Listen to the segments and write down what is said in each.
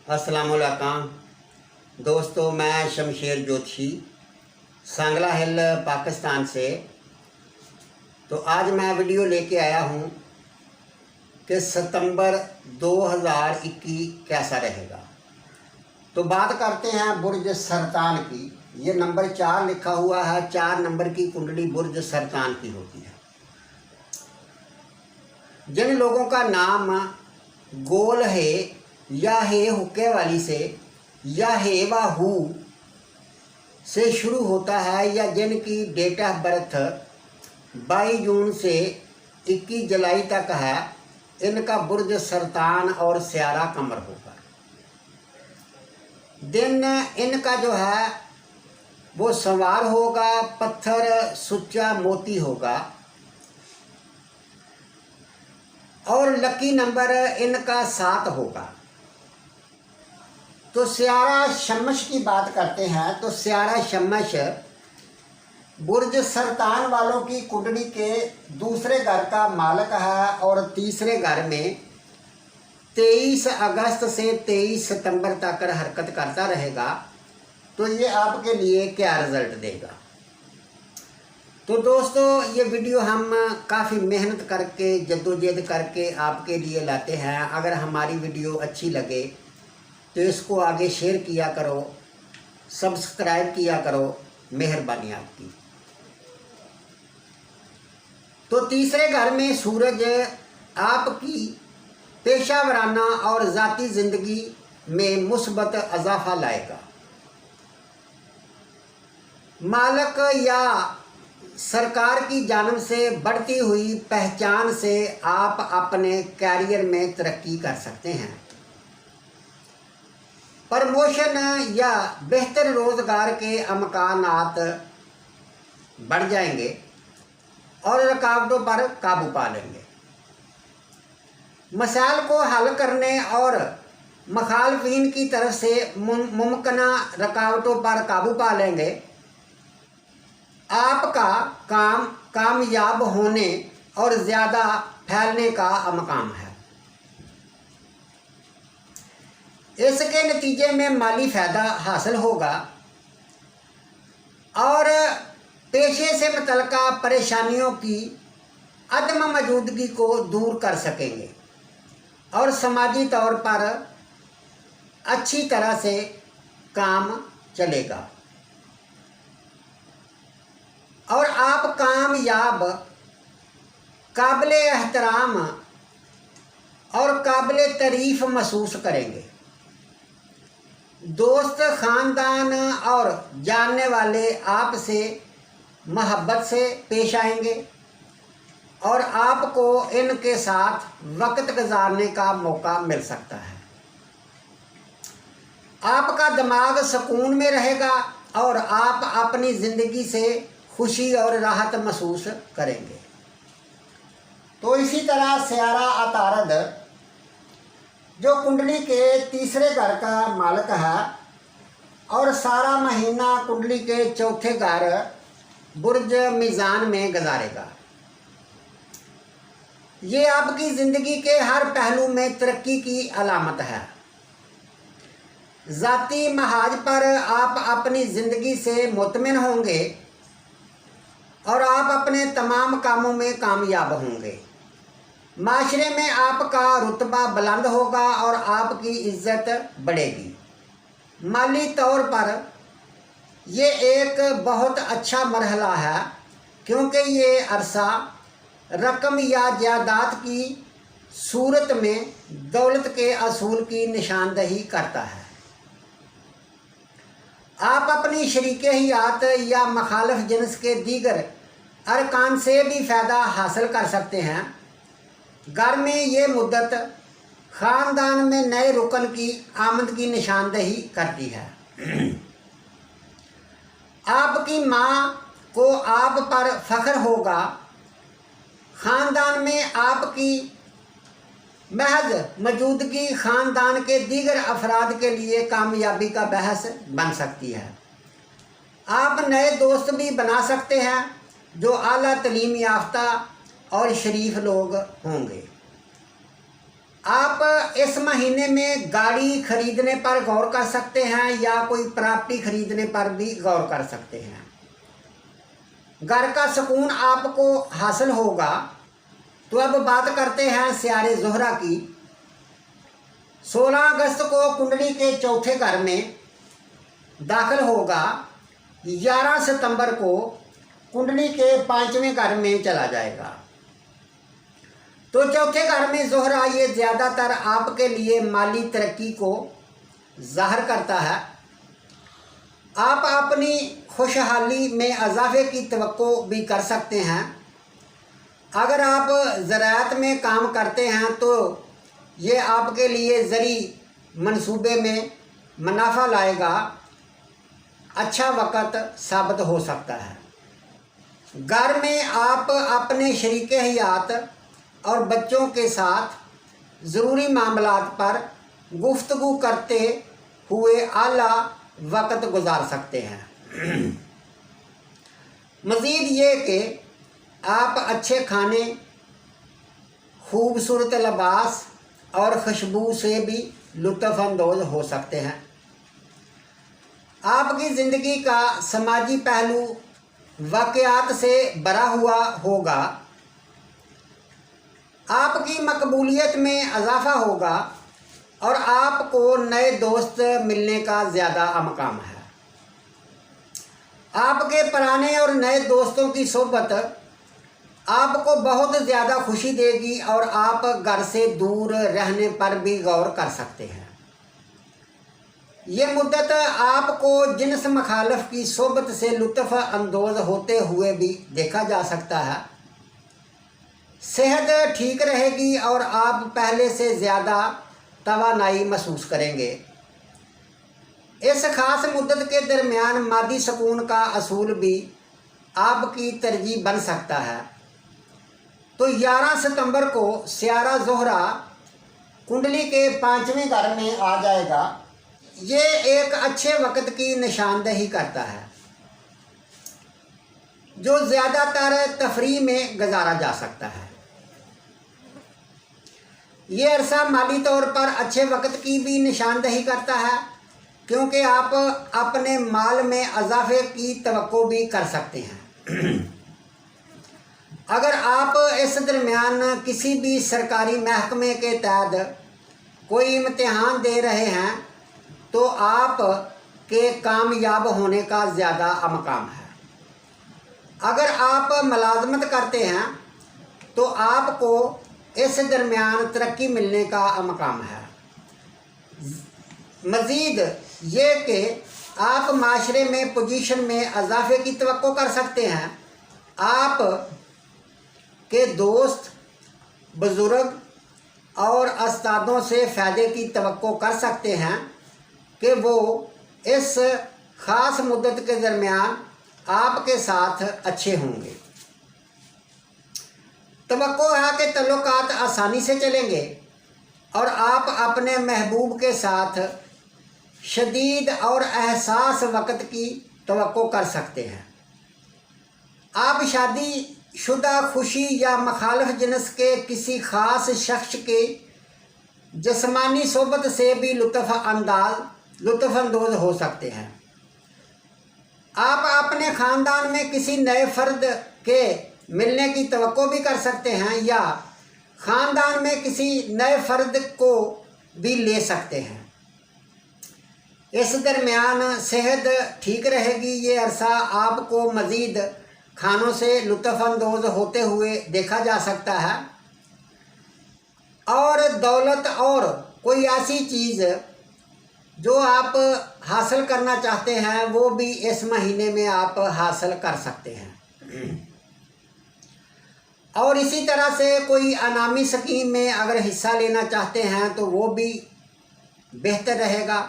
अस्सलाम वालेकुम दोस्तों, मैं शमशेर जोशी सांगला हिल पाकिस्तान से। तो आज मैं वीडियो लेके आया हूँ कि सितंबर 2021 कैसा रहेगा। तो बात करते हैं बुर्ज सरतान की। ये नंबर 4 लिखा हुआ है। 4 नंबर की कुंडली बुर्ज सरतान की होती है। जिन लोगों का नाम गोल है या है हुक्के वाली से या है व हु से शुरू होता है, या जिनकी डेट ऑफ बर्थ 22 जून से 21 जुलाई तक है, इनका बुर्ज सरतान और स्यारा कमर होगा। दिन इनका जो है वो सवार होगा, पत्थर सुच्चा मोती होगा और लकी नंबर इनका 7 होगा। तो स्यारा शमश की बात करते हैं। तो स्यारा शमश बुर्ज सरतान वालों की कुंडली के दूसरे घर का मालिक है और तीसरे घर में 23 अगस्त से 23 सितंबर तक हरकत करता रहेगा। तो ये आपके लिए क्या रिजल्ट देगा। तो दोस्तों, ये वीडियो हम काफ़ी मेहनत करके जद्दोजहद करके आपके लिए लाते हैं। अगर हमारी वीडियो अच्छी लगे तो इसको आगे शेयर किया करो, सब्सक्राइब किया करो, मेहरबानी आपकी। तो तीसरे घर में सूरज आपकी पेशा वराना और ज़ाती ज़िंदगी में मुस्बत इजाफा लाएगा। मालिक या सरकार की जानिब से बढ़ती हुई पहचान से आप अपने कैरियर में तरक्की कर सकते हैं। प्रमोशन या बेहतर रोज़गार के अमकानात बढ़ जाएंगे और रुकावटों पर काबू पा लेंगे। मसाइल को हल करने और मुखालफिन की तरफ से मुमकिना रुकावटों पर काबू पा लेंगे। आपका काम कामयाब होने और ज़्यादा फैलने का अमकाम है। इसके नतीजे में माली फ़ायदा हासिल होगा और पेशे से मुतल्लिका परेशानियों की अदम मौजूदगी को दूर कर सकेंगे और समाजी तौर पर अच्छी तरह से काम चलेगा और आप कामयाब, काबिल एहतराम और काबिल तारीफ़ महसूस करेंगे। दोस्त, ख़ानदान और जानने वाले आपसे मोहब्बत से पेश आएंगे और आपको इनके साथ वक्त गुजारने का मौका मिल सकता है। आपका दिमाग सुकून में रहेगा और आप अपनी ज़िंदगी से खुशी और राहत महसूस करेंगे। तो इसी तरह स्यारा अतारद जो कुंडली के तीसरे घर का मालिक है और सारा महीना कुंडली के चौथे घर बुर्ज मीज़ान में गुजारेगा। ये आपकी ज़िंदगी के हर पहलू में तरक्की की अलामत है। ज़ाती महाज पर आप अपनी ज़िंदगी से मुतमिन होंगे और आप अपने तमाम कामों में कामयाब होंगे। माशरे में आपका रुतबा बुलंद होगा और आपकी इज्जत बढ़ेगी। माली तौर पर ये एक बहुत अच्छा मरहला है क्योंकि ये अरसा रकम या जायदाद की सूरत में दौलत के असूल की निशानदही करता है। आप अपनी शरीके हयात या मुखालिफ जिन्स के दीगर अरकान से भी फ़ायदा हासिल कर सकते हैं। घर में ये मुद्दत ख़ानदान में नए रुकन की आमद की निशानदही करती है। आपकी माँ को आप पर फ़ख्र होगा। ख़ानदान में आपकी महज मौजूदगी ख़ानदान के दीगर अफराद के लिए कामयाबी का बहस बन सकती है। आप नए दोस्त भी बना सकते हैं जो आला तलीम याफ्ता और शरीफ लोग होंगे। आप इस महीने में गाड़ी खरीदने पर गौर कर सकते हैं या कोई प्रॉपर्टी खरीदने पर भी गौर कर सकते हैं। घर का सुकून आपको हासिल होगा। तो अब बात करते हैं सियारे ज़ोहरा की। 16 अगस्त को कुंडली के चौथे घर में दाखिल होगा। 11 सितंबर को कुंडली के 5वें घर में चला जाएगा। तो चौथे घर में ज़ोहरा ये ज़्यादातर आपके लिए माली तरक्की को ज़ाहिर करता है। आप अपनी खुशहाली में इजाफे की तवक्को भी कर सकते हैं। अगर आप ज़राअत में काम करते हैं तो ये आपके लिए ज़री मंसूबे में मुनाफा लाएगा। अच्छा वक़्त साबित हो सकता है। घर में आप अपने शरीके हयात और बच्चों के साथ ज़रूरी मामलात पर गुफ्तगू करते हुए आला वक़्त गुजार सकते हैं। मज़ीद ये कि आप अच्छे खाने, खूबसूरत लिबास और खुशबू से भी लुत्फ़ अंदोज़ हो सकते हैं। आपकी ज़िंदगी का समाजी पहलू वाक़यात से भरा हुआ होगा। आपकी मकबूलियत में इजाफ़ा होगा और आपको नए दोस्त मिलने का ज़्यादा अमकाम है। आपके पुराने और नए दोस्तों की सोबत आपको बहुत ज़्यादा खुशी देगी और आप घर से दूर रहने पर भी गौर कर सकते हैं। ये मुद्दत आपको जिन्स मुखालिफ की सोबत से लुत्फ़ अंदोज़ होते हुए भी देखा जा सकता है। सेहत ठीक रहेगी और आप पहले से ज़्यादा तवानाई महसूस करेंगे। इस ख़ास मुद्दत के दरमियान मादी सुकून का असूल भी आपकी तरजीह बन सकता है। तो 11 सितंबर को सियारा ज़ोहरा कुंडली के 5वें घर में आ जाएगा। ये एक अच्छे वक़्त की निशानदही करता है जो ज़्यादातर तफरीह में गुजारा जा सकता है। ये अरसा माली तौर पर अच्छे वक़्त की भी निशानदही करता है क्योंकि आप अपने माल में इजाफे की तवक्को भी कर सकते हैं। अगर आप इस दरमियान किसी भी सरकारी महकमे के तहत कोई इम्तिहान दे रहे हैं तो आप के कामयाब होने का ज़्यादा अमकाम है। अगर आप मुलाजमत करते हैं तो आपको इस दरमियान तरक्की मिलने का अमकाम है। मज़ीद ये कि आप माशरे में पोजीशन में इजाफे की तवक्को कर सकते हैं। आप के दोस्त, बुज़ुर्ग और उस्तादों से फ़ायदे की तवक्को कर सकते हैं कि वो इस ख़ास मुद्दत के दरमियान आपके साथ अच्छे होंगे। तवक्को है कि तल्लुकात आसानी से चलेंगे और आप अपने महबूब के साथ शदीद और एहसास वक़्त की तवक्को कर सकते हैं। आप शादी शुदा, खुशी या मुखालिफ जिन्स के किसी ख़ास शख्स के जिस्मानी सोबत से भी लुत्फ़ अंदोज़ हो सकते हैं। आप अपने ख़ानदान में किसी नए फ़र्द के मिलने की तवक्को भी कर सकते हैं या ख़ानदान में किसी नए फ़र्द को भी ले सकते हैं। इस दरमियान सेहत ठीक रहेगी। ये अरसा आपको मज़ीद खानों से लुत्फ़ अंदोज़ होते हुए देखा जा सकता है और दौलत और कोई ऐसी चीज़ जो आप हासिल करना चाहते हैं वो भी इस महीने में आप हासिल कर सकते हैं। और इसी तरह से कोई अनामी स्कीम में अगर हिस्सा लेना चाहते हैं तो वो भी बेहतर रहेगा।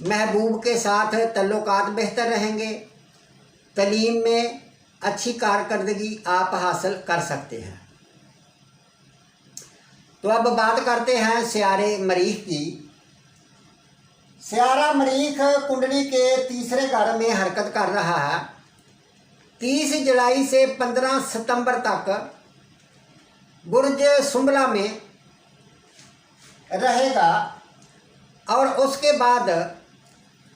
महबूब के साथ तल्लुकात बेहतर रहेंगे। तलीम में अच्छी कारकर्दगी आप हासिल कर सकते हैं। तो अब बात करते हैं सियारे मरीख की। सियारा मरीख कुंडली के तीसरे घर में हरकत कर रहा है। 30 जुलाई से 15 सितंबर तक बुर्ज सुंबला में रहेगा। और उसके बाद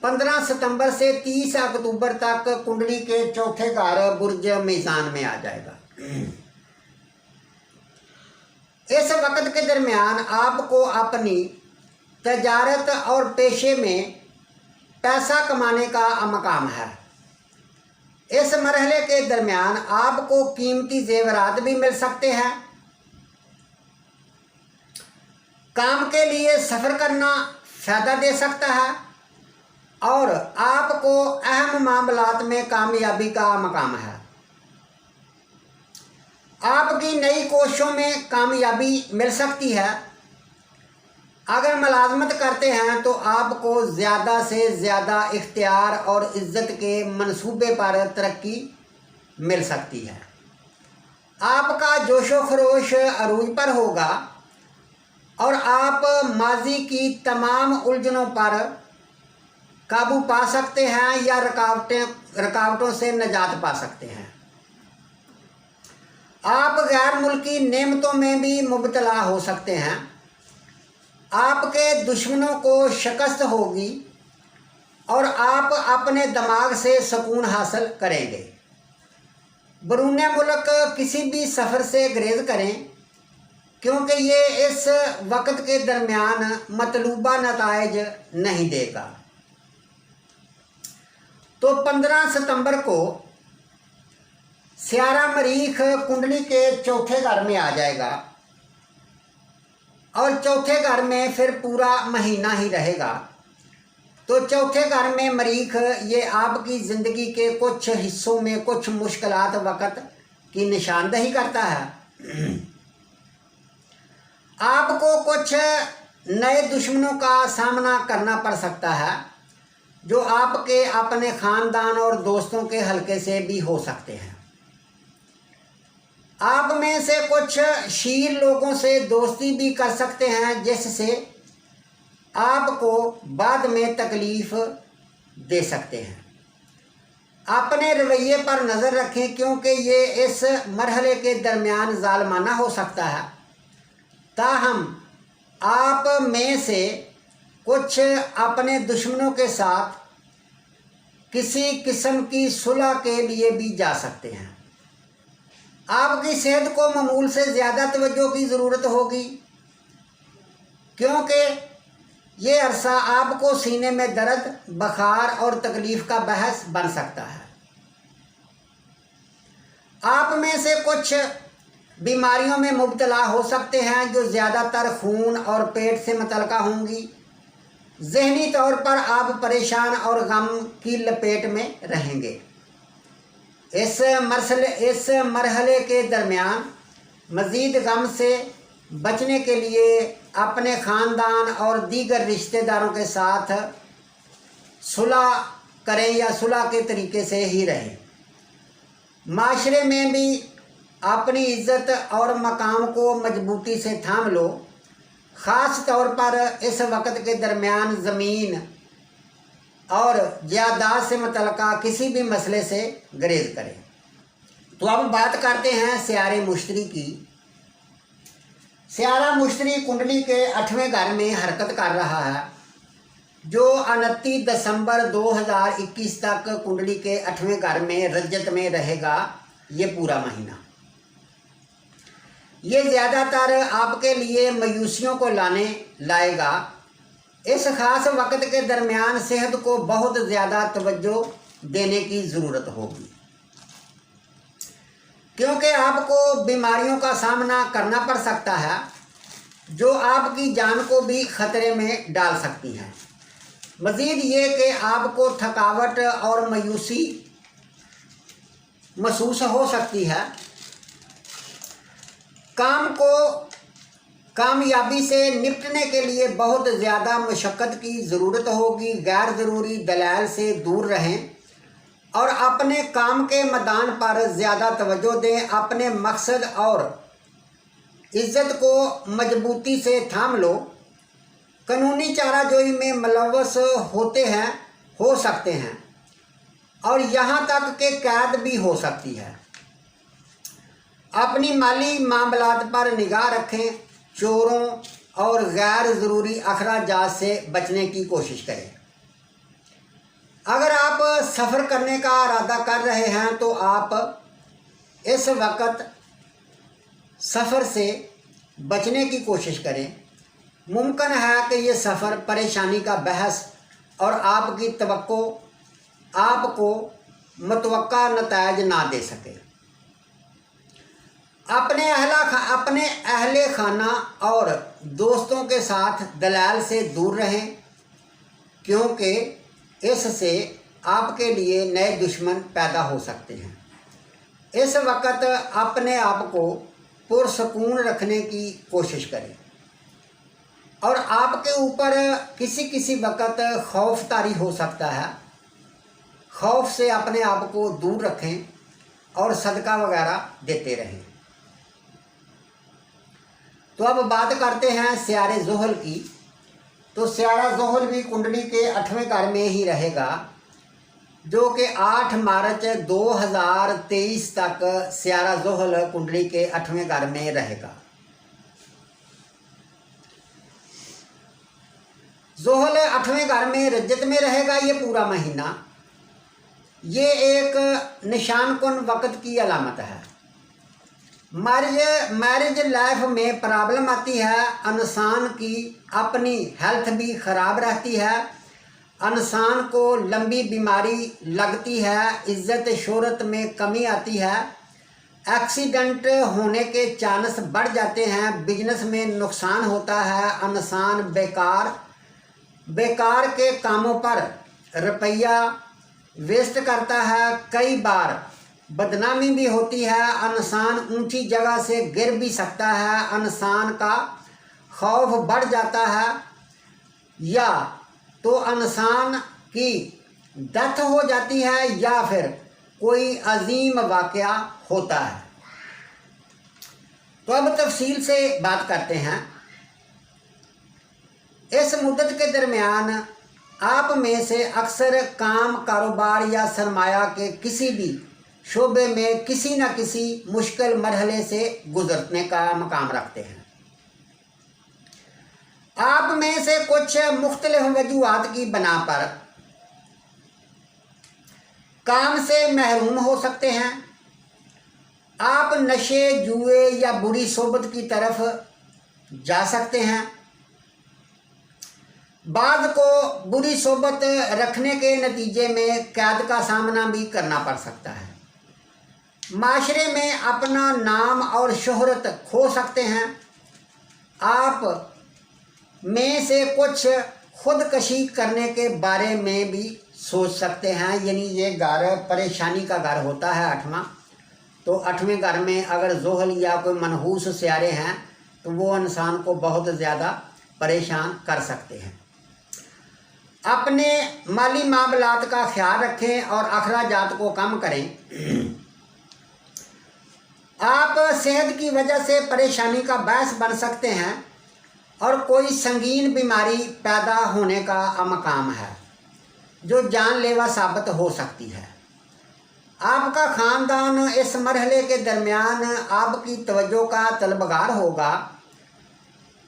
15 सितंबर से 30 अक्टूबर तक कुंडली के चौथे घर बुर्ज मीज़ान में आ जाएगा। इस वक्त के दरमियान आपको अपनी तजारत और पेशे में पैसा कमाने का मकाम है। इस मरहले के दरमियान आपको कीमती जेवरात भी मिल सकते हैं। काम के लिए सफ़र करना फ़ायदा दे सकता है और आपको अहम मामलात में कामयाबी का मकाम है। आपकी नई कोशिशों में कामयाबी मिल सकती है। अगर मुलाजमत करते हैं तो आपको ज़्यादा से ज़्यादा इख्तियार और इज़्ज़त के मंसूबे पर तरक्की मिल सकती है। आपका जोशो खरोश अरूज पर होगा और आप माजी की तमाम उलझनों पर काबू पा सकते हैं या रुकावटों से निजात पा सकते हैं। आप गैर मुल्की नेमतों में भी मुब्तला हो सकते हैं। आपके दुश्मनों को शिकस्त होगी और आप अपने दिमाग से सुकून हासिल करेंगे। बरूने मुल्क किसी भी सफ़र से गुरेज करें क्योंकि ये इस वक्त के दरमियान मतलूबा नताइज नहीं देगा। तो 15 सितंबर को स्यारा मरीख कुंडली के चौथे घर में आ जाएगा और चौथे घर में फिर पूरा महीना ही रहेगा। तो चौथे घर में मरीख ये आपकी ज़िंदगी के कुछ हिस्सों में कुछ मुश्किलात वक़्त की निशानदही करता है। आपको कुछ नए दुश्मनों का सामना करना पड़ सकता है जो आपके अपने ख़ानदान और दोस्तों के हलके से भी हो सकते हैं। आप में से कुछ शीर लोगों से दोस्ती भी कर सकते हैं जिससे आपको बाद में तकलीफ़ दे सकते हैं। अपने रवैये पर नज़र रखें क्योंकि ये इस मरहले के दरमियान जालमाना हो सकता है। ताहम आप में से कुछ अपने दुश्मनों के साथ किसी किस्म की सुलह के लिए भी जा सकते हैं। आपकी सेहत को मामूल से ज़्यादा तवज्जो की ज़रूरत होगी क्योंकि ये अरसा आपको सीने में दर्द, बुखार और तकलीफ़ का बहस बन सकता है। आप में से कुछ बीमारियों में मुब्तला हो सकते हैं जो ज़्यादातर खून और पेट से मुतल्लिक़ होंगी। ज़हनी तौर पर आप परेशान और गम की लपेट में रहेंगे। इस मरहले के दरमियान मज़ीद गम से बचने के लिए अपने ख़ानदान और दीगर रिश्तेदारों के साथ सुलह करें या सुलह के तरीके से ही रहें। माशरे में भी अपनी इज़्ज़त और मकाम को मजबूती से थाम लो। ख़ास तौर पर इस वक्त के दरमियान ज़मीन और जायदाद से मुतल्लिक़ा किसी भी मसले से गुरेज करें। तो अब बात करते हैं स्यारे मुश्तरी की। स्यारा मुश्तरी कुंडली के 8वें घर में हरकत कर रहा है जो 29 दिसंबर 2021 तक कुंडली के 8वें घर में रजत में रहेगा। ये पूरा महीना ये ज़्यादातर आपके लिए मायूसियों को लाएगा। इस ख़ास वक्त के दरमियान सेहत को बहुत ज़्यादा तवज्जो देने की ज़रूरत होगी क्योंकि आपको बीमारियों का सामना करना पड़ सकता है जो आपकी जान को भी ख़तरे में डाल सकती हैं। मज़ीद ये कि आपको थकावट और मायूसी महसूस हो सकती है। काम को कामयाबी से निपटने के लिए बहुत ज़्यादा मशक्क़त की ज़रूरत होगी। गैर ज़रूरी दलाल से दूर रहें और अपने काम के मैदान पर ज़्यादा तवज्जो दें। अपने मकसद और इज़्ज़त को मजबूती से थाम लो। कानूनी चाराजोई में मुलव्वस हो सकते हैं और यहाँ तक कि कैद भी हो सकती है। अपनी माली मामलात पर निगाह रखें। चोरों, और गैर ज़रूरी अखराजात से बचने की कोशिश करें। अगर आप सफ़र करने का इरादा कर रहे हैं तो आप इस वक्त सफ़र से बचने की कोशिश करें। मुमकिन है कि ये सफ़र परेशानी का बहस और आपकी तवक्को आपको मुतवक्का नताइज ना दे सके। अपने अहले खाना और दोस्तों के साथ दलाल से दूर रहें, क्योंकि इससे आपके लिए नए दुश्मन पैदा हो सकते हैं। इस वक्त अपने आप को पुरसकून रखने की कोशिश करें और आपके ऊपर किसी वक्त खौफ तारी हो सकता है। खौफ से अपने आप को दूर रखें और सदका वगैरह देते रहें। तो अब बात करते हैं सियारे ज़ुहल की। तो सियारा ज़ुहल भी कुंडली के 8वें घर में ही रहेगा, जो कि 8 मार्च 2023 तक सियारा ज़ुहल कुंडली के 8वें घर में रहेगा। ज़ुहल 8वें घर में रजत में रहेगा ये पूरा महीना। ये एक निशान कुन वक्त की अलामत है। मैरिज लाइफ में प्रॉब्लम आती है, इंसान की अपनी हेल्थ भी ख़राब रहती है, इंसान को लंबी बीमारी लगती है, इज़्ज़त शोहरत में कमी आती है, एक्सीडेंट होने के चांस बढ़ जाते हैं, बिजनेस में नुकसान होता है, इंसान बेकार के कामों पर रुपया वेस्ट करता है, कई बार बदनामी भी होती है, इंसान ऊंची जगह से गिर भी सकता है, इंसान का खौफ बढ़ जाता है, या तो इंसान की डेथ हो जाती है या फिर कोई अजीम वाक़या होता है। तो अब तफसील से बात करते हैं। इस मुद्दत के दरमियान आप में से अक्सर काम, कारोबार या सरमाया के किसी भी शोबे में किसी न किसी मुश्किल मरहले से गुजरने का मकाम रखते हैं। आप में से कुछ मुख्तलिफ वजूहात की बना पर काम से महरूम हो सकते हैं। आप नशे, जुए या बुरी सोबत की तरफ जा सकते हैं। बाद को बुरी सोबत रखने के नतीजे में कैद का सामना भी करना पड़ सकता है। माशरे में अपना नाम और शोहरत खो सकते हैं। आप में से कुछ खुदकशी करने के बारे में भी सोच सकते हैं। यानी ये घर परेशानी का घर होता है 8वां। तो 8वें घर में अगर ज़ुहल या कोई मनहूस सियारे हैं तो वो इंसान को बहुत ज़्यादा परेशान कर सकते हैं। अपने माली मामलात का ख्याल रखें और अखराजात को कम करें। आप सेहत की वजह से परेशानी का बायस बन सकते हैं और कोई संगीन बीमारी पैदा होने का अमकाम है जो जानलेवा साबित हो सकती है। आपका ख़ानदान इस मरहले के दरमियान आपकी तवज्जो का तलबगार होगा।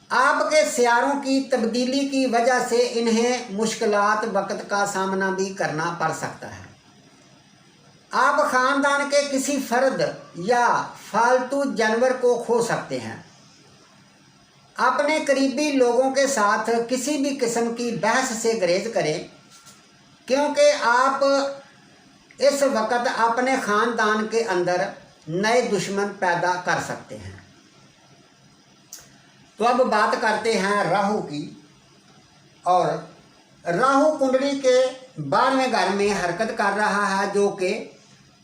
आपके सियारों की तब्दीली की वजह से इन्हें मुश्किलात वक्त का सामना भी करना पड़ सकता है। आप ख़ानदान के किसी फ़र्द या फालतू जानवर को खो सकते हैं। अपने करीबी लोगों के साथ किसी भी किस्म की बहस से गुरेज करें, क्योंकि आप इस वक्त अपने ख़ानदान के अंदर नए दुश्मन पैदा कर सकते हैं। तो अब बात करते हैं राहु की। और राहु कुंडली के 12वें घर में हरकत कर रहा है, जो कि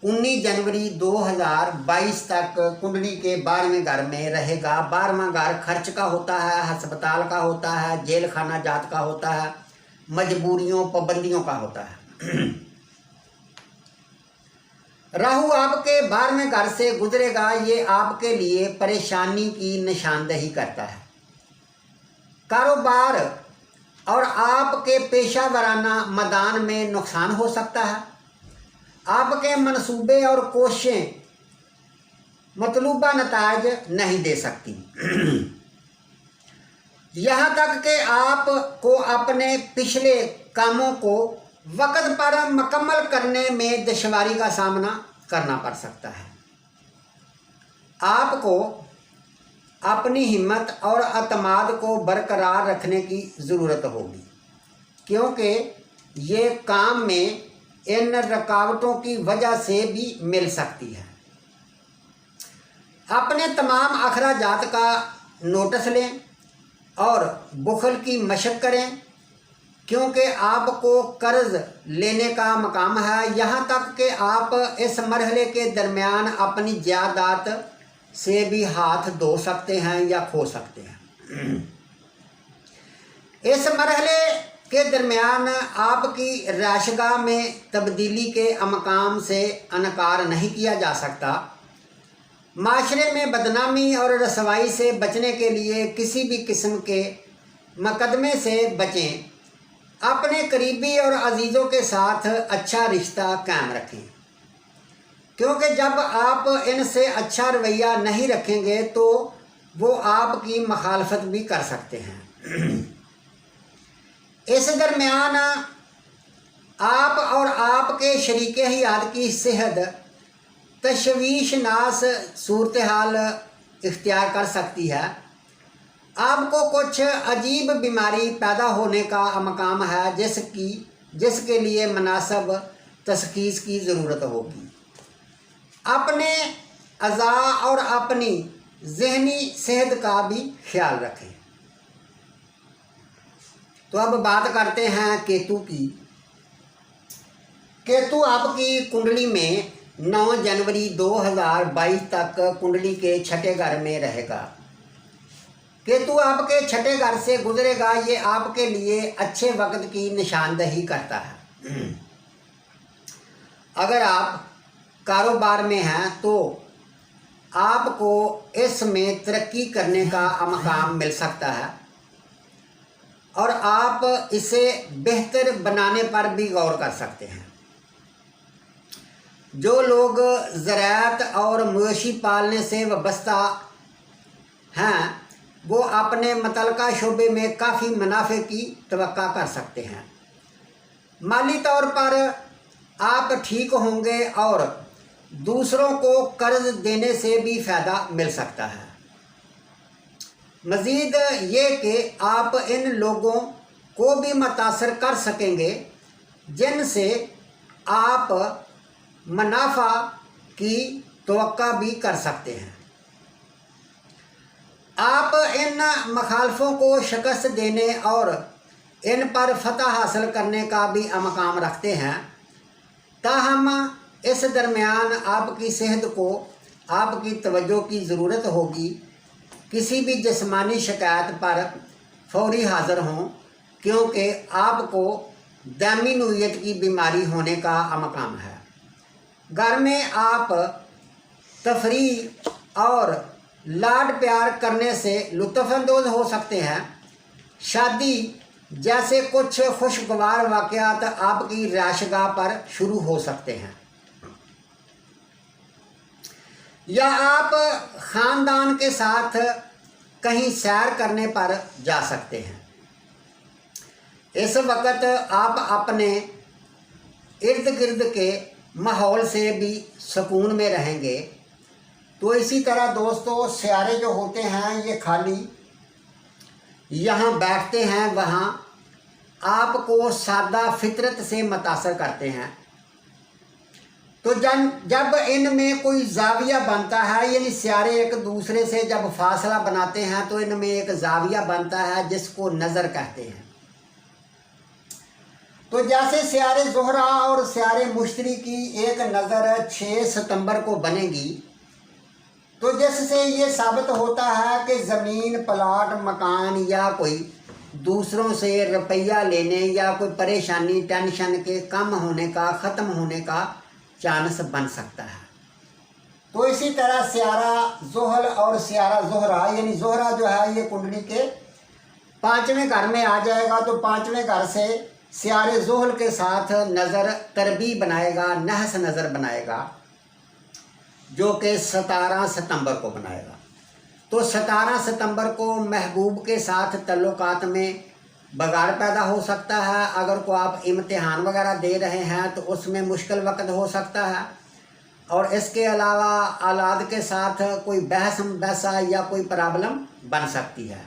19 जनवरी 2022 तक कुंडली के 12वें घर में रहेगा। 12वां घर खर्च का होता है, हस्पताल का होता है, जेल खाना जात का होता है, मजबूरियों पाबंदियों का होता है। राहु आपके 12वें घर से गुजरेगा। ये आपके लिए परेशानी की निशानदेही करता है। कारोबार और आपके पेशा वराना मैदान में नुकसान हो सकता है। आपके मंसूबे और कोशिशें मतलूबा नताइज नहीं दे सकती। यहाँ तक कि आपको अपने पिछले कामों को वक्त पर मुकम्मल करने में दुश्वारी का सामना करना पड़ सकता है। आपको अपनी हिम्मत और अतमाद को बरकरार रखने की ज़रूरत होगी, क्योंकि ये काम में इन रुकावटों की वजह से भी मिल सकती है। अपने तमाम अखराजात का नोटिस लें और बुखल की मशक करें, क्योंकि आपको कर्ज लेने का मकाम है। यहाँ तक कि आप इस मरहले के दरमियान अपनी जायदाद से भी हाथ धो सकते हैं या खो सकते हैं। इस मरहले के दरमियान आपकी राशगाह में तब्दीली के अमकाम से इनकार नहीं किया जा सकता। माशरे में बदनामी और रसवाई से बचने के लिए किसी भी किस्म के मुकदमे से बचें। अपने करीबी और अजीज़ों के साथ अच्छा रिश्ता कायम रखें, क्योंकि जब आप इनसे अच्छा रवैया नहीं रखेंगे तो वो आपकी मुखालफत भी कर सकते हैं। इस दरमियान आप और आपके शरीके हयात की सेहत तशवीशनास सूरत हाल इख्तियार कर सकती है। आपको कुछ अजीब बीमारी पैदा होने का अमकाम है जिसके लिए मुनासिब तशखीस की ज़रूरत होगी। अपने अज़ा और अपनी ज़हनी सेहत का भी ख्याल रखें। तो अब बात करते हैं केतु की। केतु आपकी कुंडली में 9 जनवरी 2022 तक कुंडली के छठे घर में रहेगा। केतु आपके छठे घर से गुजरेगा। ये आपके लिए अच्छे वक्त की निशानदही करता है। अगर आप कारोबार में हैं तो आपको इसमें तरक्की करने का मकाम मिल सकता है और आप इसे बेहतर बनाने पर भी गौर कर सकते हैं। जो लोग ज़राअत और मवेशी पालने से वाबस्ता हैं वो अपने मुतल्लिका शोबे में काफ़ी मुनाफे की तवक्का कर सकते हैं। माली तौर पर आप ठीक होंगे और दूसरों को कर्ज देने से भी फ़ायदा मिल सकता है। मज़ीद ये कि आप इन लोगों को भी मुतासर कर सकेंगे जिनसे आप मुनाफा की तवक्का भी कर सकते हैं। आप इन मखालफों को शिकस्त देने और इन पर फतह हासिल करने का भी मकाम रखते हैं। ताहम इस दरमियान आपकी सेहत को आपकी तवज्जो की ज़रूरत होगी। किसी भी जिस्मानी शिकायत पर फौरी हाज़िर हों, क्योंकि आपको दामी नोयत की बीमारी होने का मकाम है। घर में आप तफरीह और लाड प्यार करने से लुत्फ़अंदोज़ हो सकते हैं। शादी जैसे कुछ खुशगवार वाक़यात आपकी राशगाह पर शुरू हो सकते हैं या आप ख़ानदान के साथ कहीं सैर करने पर जा सकते हैं। इस वक्त आप अपने इर्द गिर्द के माहौल से भी सुकून में रहेंगे। तो इसी तरह दोस्तों सियारे जो होते हैं ये खाली यहाँ बैठते हैं, वहाँ आपको सादा फितरत से मुतासर करते हैं। तो जब इनमें कोई जाविया बनता है, यानी सियारे एक दूसरे से जब फासला बनाते हैं तो इनमें एक जाविया बनता है जिसको नज़र कहते हैं। तो जैसे सियारे ज़ोहरा और सियारे मुश्तरी की एक नज़र 6 सितंबर को बनेगी, तो जिससे ये साबित होता है कि ज़मीन, प्लाट, मकान या कोई दूसरों से रुपया लेने या कोई परेशानी, टेंशन के कम होने का, ख़त्म होने का चांस बन सकता है। तो इसी तरह सियारा ज़ोहल और सियारा ज़ोहरा, यानी ज़ोहरा जो है ये कुंडली के 5वें घर में आ जाएगा। तो 5वें घर से सियारे ज़ोहल के साथ नज़र तरबी बनाएगा, नहस नज़र बनाएगा, जो कि 17 सितंबर को बनाएगा। तो 17 सितंबर को महबूब के साथ तल्लुकात में बगाड़ पैदा हो सकता है। अगर को आप इम्तिहान वगैरह दे रहे हैं तो उसमें मुश्किल वक्त हो सकता है। और इसके अलावा औलाद के साथ कोई बहसा या कोई प्रॉब्लम बन सकती है।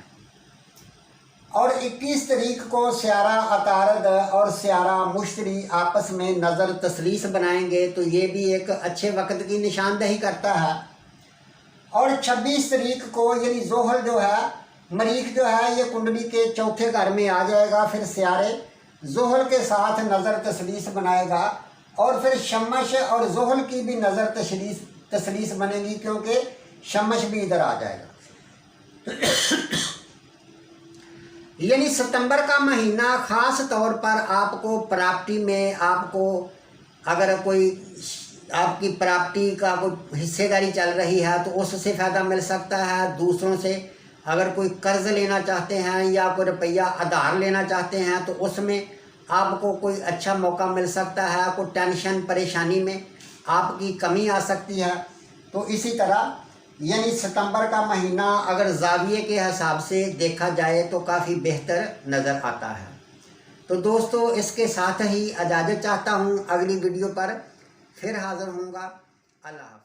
और 21 तारीख को स्यारा अतारद और स्यारा मुश्तरी आपस में नज़र तसलीस बनाएंगे, तो ये भी एक अच्छे वक्त की निशानदही करता है। और 26 तारीख को यानी जोहल जो है, मरीख जो है, ये कुंडली के चौथे घर में आ जाएगा। फिर स्यारे जोहल के साथ नज़र तसलीस बनाएगा और फिर शमश और जोहल की भी नज़र तसलीस बनेगी, क्योंकि शमश भी इधर आ जाएगा। यानी सितंबर का महीना ख़ास तौर पर आपको प्रॉपर्टी में, आपको अगर कोई आपकी प्रॉपर्टी का कोई हिस्सेदारी चल रही है तो उससे फ़ायदा मिल सकता है। दूसरों से अगर कोई कर्ज़ लेना चाहते हैं या कोई रुपया आधार लेना चाहते हैं तो उसमें आपको कोई अच्छा मौका मिल सकता है। कोई टेंशन परेशानी में आपकी कमी आ सकती है। तो इसी तरह यानी सितंबर का महीना अगर ज़ाविये के हिसाब से देखा जाए तो काफ़ी बेहतर नज़र आता है। तो दोस्तों, इसके साथ ही इजाज़त चाहता हूँ। अगली वीडियो पर फिर हाज़िर होऊंगा। अल्लाह हाफ़िज़।